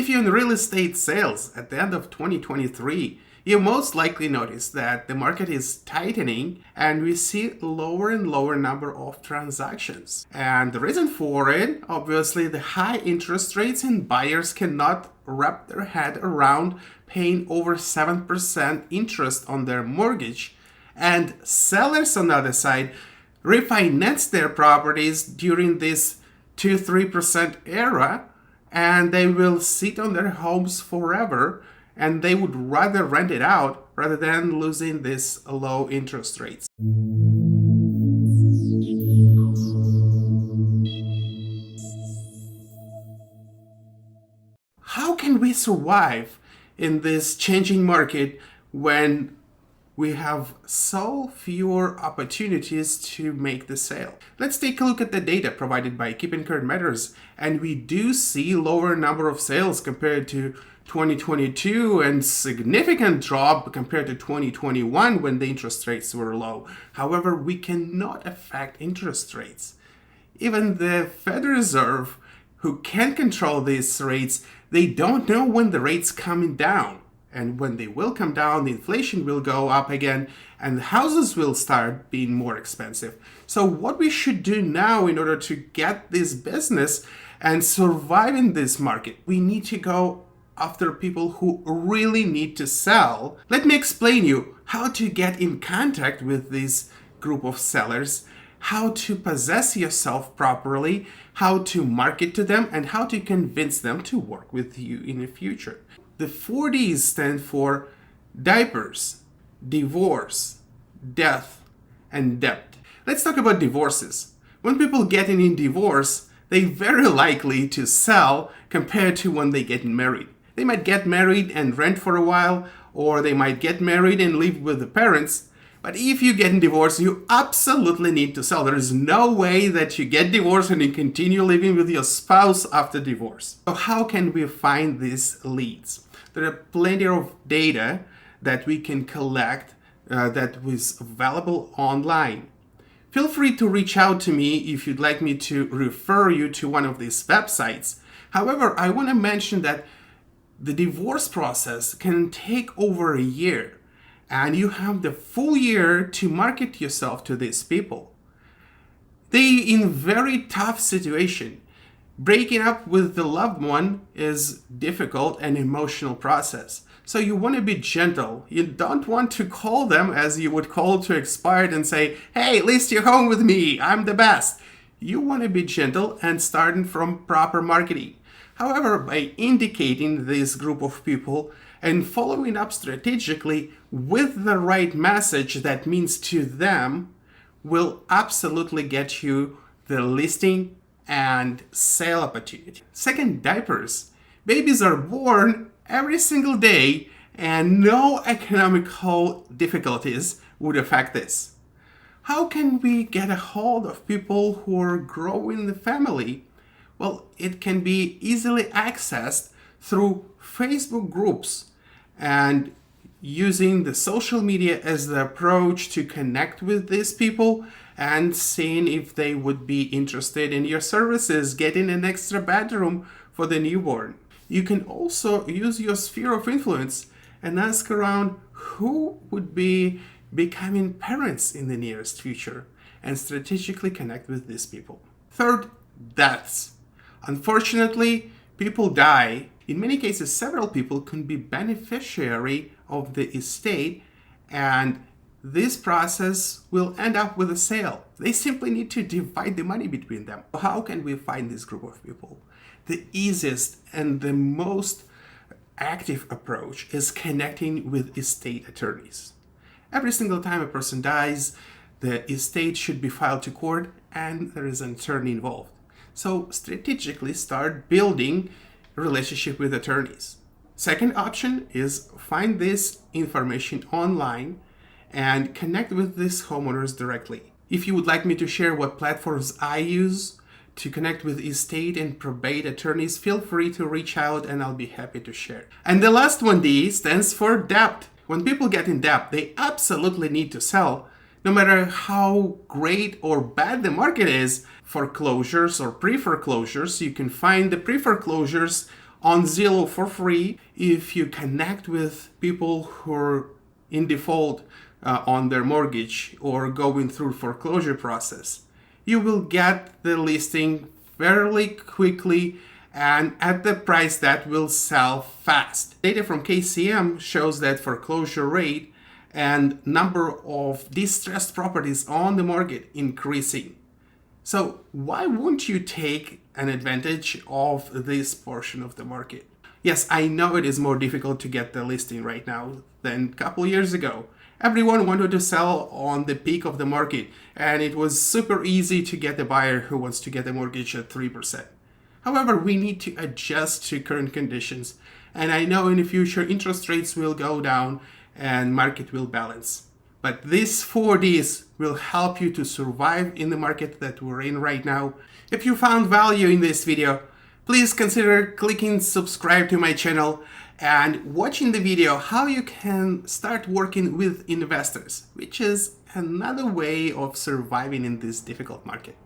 If you're in real estate sales at the end of 2023, you most likely notice that the market is tightening and we see lower and lower number of transactions. And the reason for it, obviously, the high interest rates, and buyers cannot wrap their head around paying over 7% interest on their mortgage. And sellers on the other side refinance their properties during this 2-3% era, and they will sit on their homes forever, and they would rather rent it out rather than losing these low interest rates. How can we survive in this changing market when we have so fewer opportunities to make the sale? Let's take a look at the data provided by Keeping Current Matters, and we do see lower number of sales compared to 2022 and significant drop compared to 2021 when the interest rates were low. However, we cannot affect interest rates. Even the Federal Reserve, who can control these rates, they don't know when the rates coming down. And when they will come down, the inflation will go up again and the houses will start being more expensive. So what we should do now in order to get this business and survive in this market, we need to go after people who really need to sell. Let me explain you how to get in contact with this group of sellers, how to possess yourself properly, how to market to them, and how to convince them to work with you in the future. The 4 Ds stand for diapers, divorce, death, and debt. Let's talk about divorces. When people getting in divorce, they very likely to sell compared to when they get married. They might get married and rent for a while, or they might get married and live with the parents. But if you get divorced, you absolutely need to sell. There is no way that you get divorced and you continue living with your spouse after divorce. So how can we find these leads? There are plenty of data that we can collect that is available online. Feel free to reach out to me if you'd like me to refer you to one of these websites. However, I want to mention that the divorce process can take over a year, and you have the full year to market yourself to these people. They in very tough situation. Breaking up with the loved one is difficult and emotional process. So you want to be gentle. You don't want to call them as you would call to expired and say, hey, list your home with me, I'm the best. You want to be gentle and starting from proper marketing. However, by indicating this group of people and following up strategically with the right message that means to them will absolutely get you the listing and sale opportunity. Second, diapers. Babies are born every single day and no economical difficulties would affect this. How can we get a hold of people who are growing the family? Well, it can be easily accessed through Facebook groups and using the social media as the approach to connect with these people and seeing if they would be interested in your services, getting an extra bedroom for the newborn. You can also use your sphere of influence and ask around who would be becoming parents in the nearest future and strategically connect with these people. Third, deaths. Unfortunately, people die. In many cases, several people can be beneficiary of the estate, and this process will end up with a sale. They simply need to divide the money between them. How can we find this group of people? The easiest and the most active approach is connecting with estate attorneys. Every single time a person dies, the estate should be filed to court and there is an attorney involved. So strategically start building a relationship with attorneys. Second option is find this information online and connect with these homeowners directly. If you would like me to share what platforms I use to connect with estate and probate attorneys, feel free to reach out and I'll be happy to share. And the last one, D, stands for debt. When people get in debt, they absolutely need to sell. No matter how great or bad the market is, foreclosures or pre-foreclosures, you can find the pre-foreclosures on Zillow for free. If you connect with people who are in default on their mortgage or going through foreclosure process, you will get the listing fairly quickly and at the price that will sell fast. Data from KCM shows that foreclosure rate and number of distressed properties on the market increasing. So why won't you take an advantage of this portion of the market? Yes, I know it is more difficult to get the listing right now than a couple years ago. Everyone wanted to sell on the peak of the market, and it was super easy to get a buyer who wants to get a mortgage at 3%. However, we need to adjust to current conditions, and I know in the future interest rates will go down and market will balance. But these 4Ds will help you to survive in the market that we're in right now. If you found value in this video, please consider clicking subscribe to my channel and watching the video how you can start working with investors, which is another way of surviving in this difficult market.